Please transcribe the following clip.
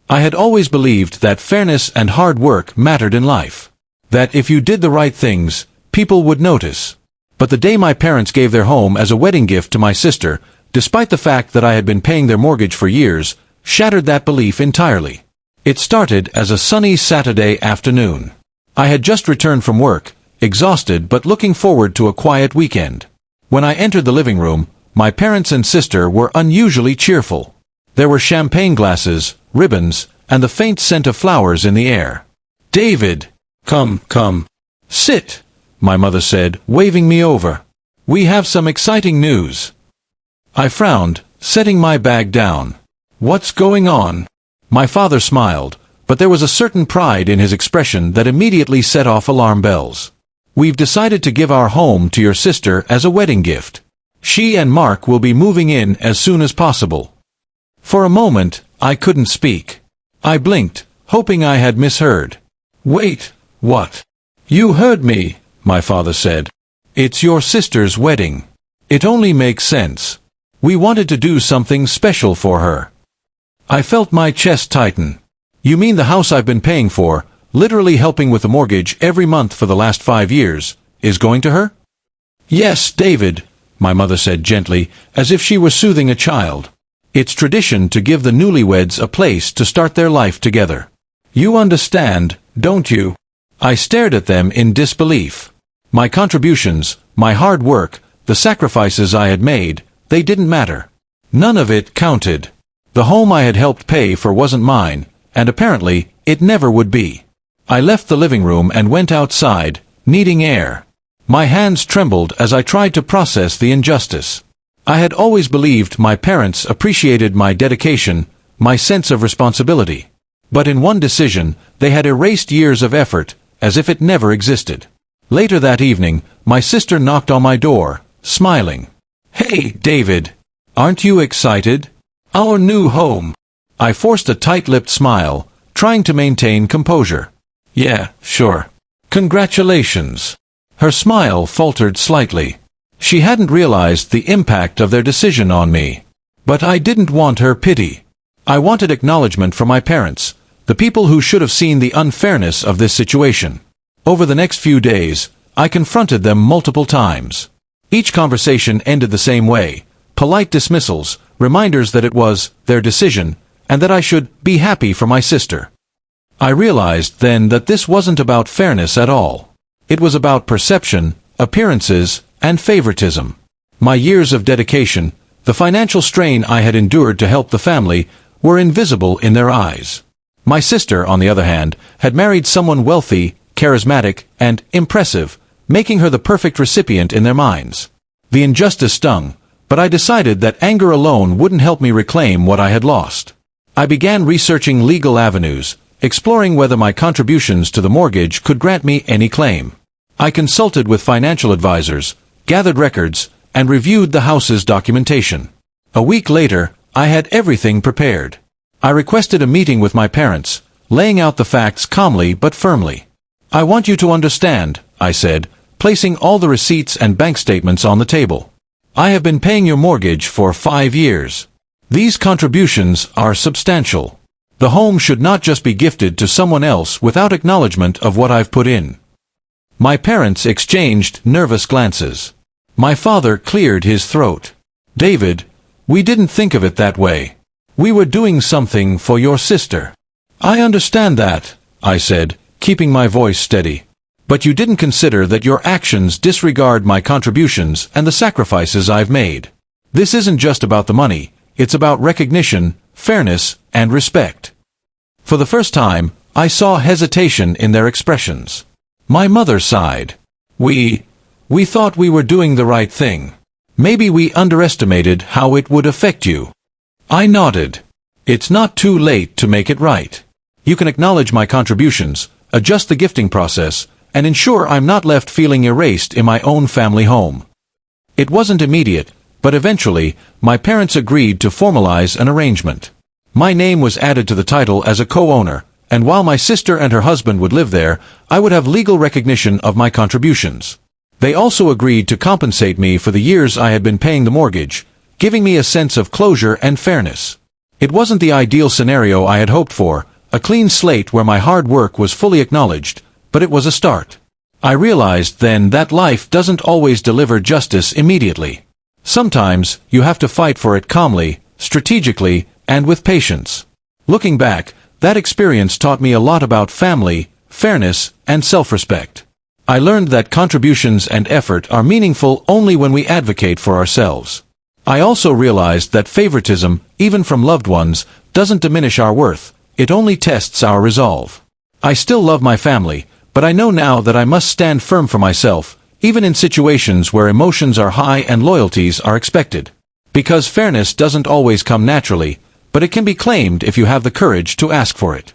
I had always believed that fairness and hard work mattered in life. That if you did the right things, people would notice. But the day my parents gave their home as a wedding gift to my sister, despite the fact that I had been paying their mortgage for years, shattered that belief entirely. It started as a sunny Saturday afternoon. I had just returned from work, exhausted but looking forward to a quiet weekend. When I entered the living room, my parents and sister were unusually cheerful. There were champagne glasses, ribbons, and the faint scent of flowers in the air. "David! Come. Sit," my mother said, waving me over. "We have some exciting news." I frowned, setting my bag down. "What's going on?" My father smiled, but there was a certain pride in his expression that immediately set off alarm bells. "We've decided to give our home to your sister as a wedding gift. She and Mark will be moving in as soon as possible." For a moment, I couldn't speak. I blinked, hoping I had misheard. "Wait, what?" "You heard me," my father said. "It's your sister's wedding. It only makes sense. We wanted to do something special for her." I felt my chest tighten. "You mean the house I've been paying for, literally helping with the mortgage every month for the last 5 years, is going to her?" "Yes, David," my mother said gently, as if she were soothing a child. "It's tradition to give the newlyweds a place to start their life together. You understand, don't you?" I stared at them in disbelief. My contributions, my hard work, the sacrifices I had made, they didn't matter. None of it counted. The home I had helped pay for wasn't mine, and apparently, it never would be. I left the living room and went outside, needing air. My hands trembled as I tried to process the injustice. I had always believed my parents appreciated my dedication, my sense of responsibility. But in one decision, they had erased years of effort, as if it never existed. Later that evening, my sister knocked on my door, smiling. "Hey, David! Aren't you excited? Our new home!" I forced a tight-lipped smile, trying to maintain composure. "Yeah, sure. Congratulations." Her smile faltered slightly. She hadn't realized the impact of their decision on me. But I didn't want her pity. I wanted acknowledgement from my parents, the people who should have seen the unfairness of this situation. Over the next few days, I confronted them multiple times. Each conversation ended the same way: polite dismissals, reminders that it was their decision, and that I should be happy for my sister. I realized then that this wasn't about fairness at all. It was about perception, appearances, and favoritism. My years of dedication, the financial strain I had endured to help the family, were invisible in their eyes. My sister, on the other hand, had married someone wealthy, charismatic, and impressive, making her the perfect recipient in their minds. The injustice stung, but I decided that anger alone wouldn't help me reclaim what I had lost. I began researching legal avenues, exploring whether my contributions to the mortgage could grant me any claim. I consulted with financial advisors, gathered records, and reviewed the house's documentation. A week later, I had everything prepared. I requested a meeting with my parents, laying out the facts calmly but firmly. "I want you to understand," I said, placing all the receipts and bank statements on the table. "I have been paying your mortgage for 5 years. These contributions are substantial. The home should not just be gifted to someone else without acknowledgement of what I've put in." My parents exchanged nervous glances. My father cleared his throat. "David, we didn't think of it that way. We were doing something for your sister." "I understand that," I said, keeping my voice steady. "But you didn't consider that your actions disregard my contributions and the sacrifices I've made. This isn't just about the money, it's about recognition, fairness, and respect." For the first time, I saw hesitation in their expressions. My mother sighed. We thought we were doing the right thing. Maybe we underestimated how it would affect you." I nodded. "It's not too late to make it right. You can acknowledge my contributions, adjust the gifting process, and ensure I'm not left feeling erased in my own family home." It wasn't immediate, but eventually, my parents agreed to formalize an arrangement. My name was added to the title as a co-owner, and while my sister and her husband would live there, I would have legal recognition of my contributions. They also agreed to compensate me for the years I had been paying the mortgage, giving me a sense of closure and fairness. It wasn't the ideal scenario I had hoped for, a clean slate where my hard work was fully acknowledged, but it was a start. I realized then that life doesn't always deliver justice immediately. Sometimes, you have to fight for it calmly, strategically, and with patience. Looking back, that experience taught me a lot about family, fairness, and self-respect. I learned that contributions and effort are meaningful only when we advocate for ourselves. I also realized that favoritism, even from loved ones, doesn't diminish our worth, it only tests our resolve. I still love my family, but I know now that I must stand firm for myself, even in situations where emotions are high and loyalties are expected. Because fairness doesn't always come naturally, but it can be claimed if you have the courage to ask for it.